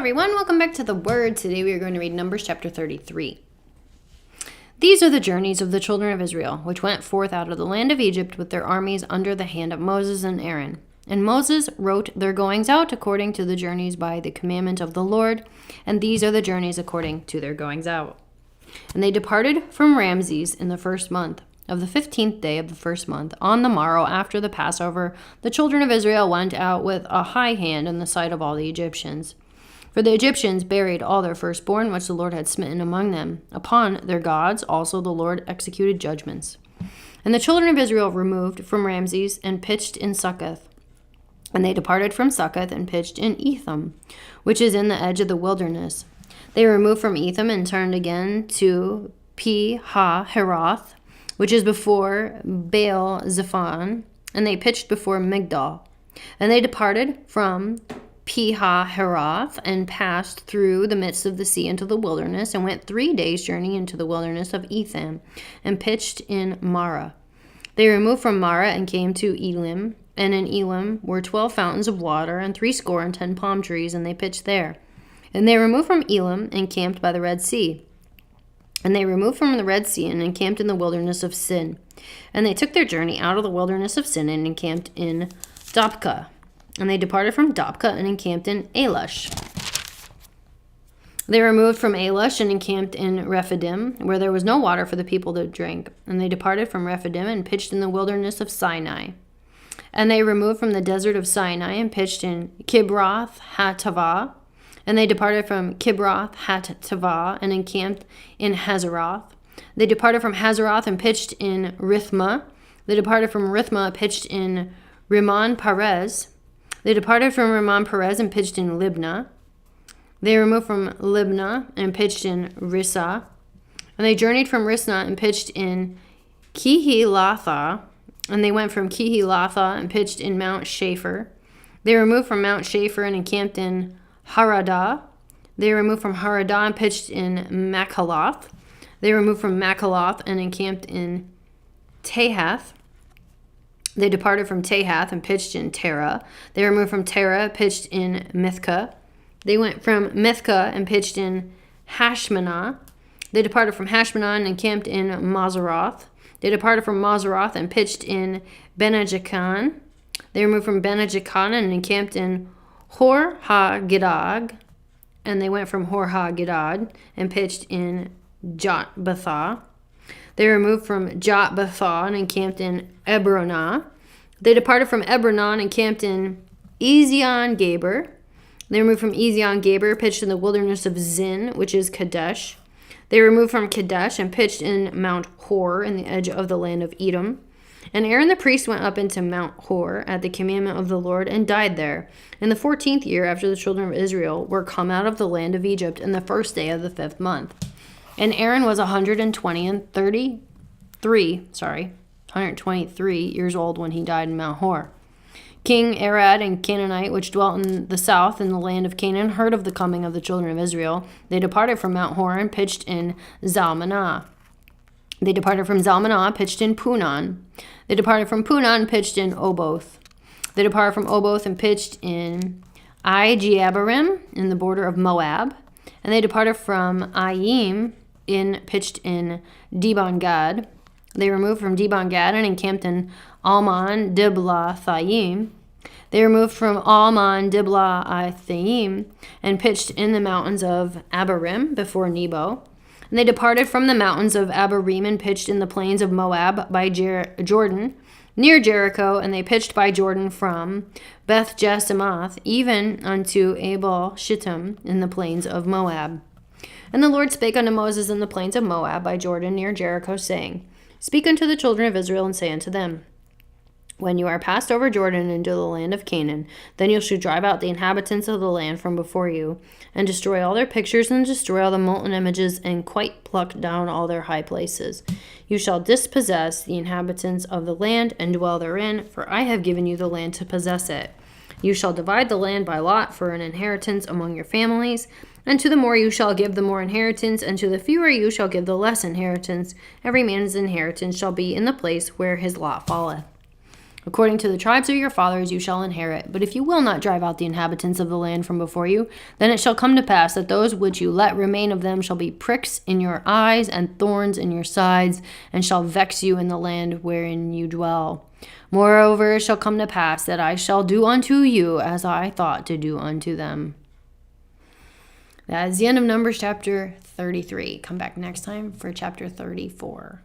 everyone, welcome back to the Word. Today we are going to read Numbers chapter 33. These are the journeys of the children of Israel, which went forth out of the land of Egypt with their armies under the hand of Moses and Aaron. And Moses wrote their goings out according to the journeys by the commandment of the Lord, and these are the journeys according to their goings out. And they departed from Ramses in the first month of the 15th day of the first month. On the morrow after the Passover, the children of Israel went out with a high hand in the sight of all the Egyptians. For the Egyptians buried all their firstborn, which the Lord had smitten among them. Upon their gods also the Lord executed judgments. And the children of Israel removed from Ramses and pitched in Succoth. And they departed from Succoth and pitched in Etham, which is in the edge of the wilderness. They removed from Etham and turned again to Pi-hahiroth, which is before Baal-zephon, and they pitched before Migdol. And they departed from Pi-hahiroth and passed through the midst of the sea into the wilderness, and went 3 days' journey into the wilderness of Etham, and pitched in Marah. They removed from Marah and came to Elim, and in Elim were 12 fountains of water, and 70 palm trees, and they pitched there. And they removed from Elim and camped by the Red Sea. And they removed from the Red Sea and encamped in the wilderness of Sin. And they took their journey out of the wilderness of Sin and encamped in Dopka. And they departed from Dopka and encamped in Alush. They removed from Alush and encamped in Rephidim, where there was no water for the people to drink. And they departed from Rephidim and pitched in the wilderness of Sinai. And they removed from the desert of Sinai and pitched in Kibroth Hattaavah. And they departed from Kibroth Hattaavah and encamped in Hazeroth. They departed from Hazeroth and pitched in Rithmah. They departed from Rithmah, pitched in Rimmon Perez. They departed from Rimmon Perez and pitched in Libnah. They removed from Libnah and pitched in Rissah. And they journeyed from Rissah and pitched in Kehelatha. And they went from Kehelatha and pitched in Mount Shapher. They removed from Mount Shapher and encamped in Haradah. They removed from Haradah and pitched in Machaloth. They removed from Machaloth and encamped in Tahath. They departed from Tahath and pitched in Terah. They removed from Terah, pitched in Mithkah. They went from Mithkah and pitched in Hashmanah. They departed from Hashmanah and encamped in Mazeroth. They departed from Mazeroth and pitched in Benejachan. They removed from Benejachan and encamped in Hor-ha-Gidad. And they went from Hor-ha-Gidad and pitched in Jotbathah. They removed from Jotbathah and encamped in Ebronah. They departed from Ebronah and encamped in Ezion-Geber. They removed from Ezion-Geber, pitched in the wilderness of Zin, which is Kadesh. They removed from Kadesh and pitched in Mount Hor in the edge of the land of Edom. And Aaron the priest went up into Mount Hor at the commandment of the Lord and died there. In the 14th year after the children of Israel were come out of the land of Egypt, in the first day of the 5th month. And Aaron was 123 years old when he died in Mount Hor. King Arad and Canaanite, which dwelt in the south in the land of Canaan, heard of the coming of the children of Israel. They departed from Mount Hor and pitched in Zalmanah. They departed from Zalmanah, pitched in Punon. They departed from Punon and pitched in Oboth. They departed from Oboth and pitched in Ai-Jeabarim in the border of Moab. And they departed from Aim and pitched in Dibon-Gad. They removed from Dibon-Gad and encamped in Almon-Diblathaim. They removed from Almon-Diblathaim and pitched in the mountains of Abarim before Nebo. And they departed from the mountains of Abarim and pitched in the plains of Moab by Jordan, near Jericho, and they pitched by Jordan from Beth Jesimoth, even unto Abel Shittim in the plains of Moab. And the Lord spake unto Moses in the plains of Moab by Jordan near Jericho, saying, Speak unto the children of Israel, and say unto them, When you are passed over Jordan into the land of Canaan, then you shall drive out the inhabitants of the land from before you, and destroy all their pictures, and destroy all the molten images, and quite pluck down all their high places. You shall dispossess the inhabitants of the land, and dwell therein, for I have given you the land to possess it. You shall divide the land by lot for an inheritance among your families, and to the more you shall give the more inheritance, and to the fewer you shall give the less inheritance. Every man's inheritance shall be in the place where his lot falleth. According to the tribes of your fathers you shall inherit. But if you will not drive out the inhabitants of the land from before you, then it shall come to pass that those which you let remain of them shall be pricks in your eyes and thorns in your sides, and shall vex you in the land wherein you dwell. Moreover, it shall come to pass that I shall do unto you as I thought to do unto them. That is the end of Numbers chapter 33. Come back next time for chapter 34.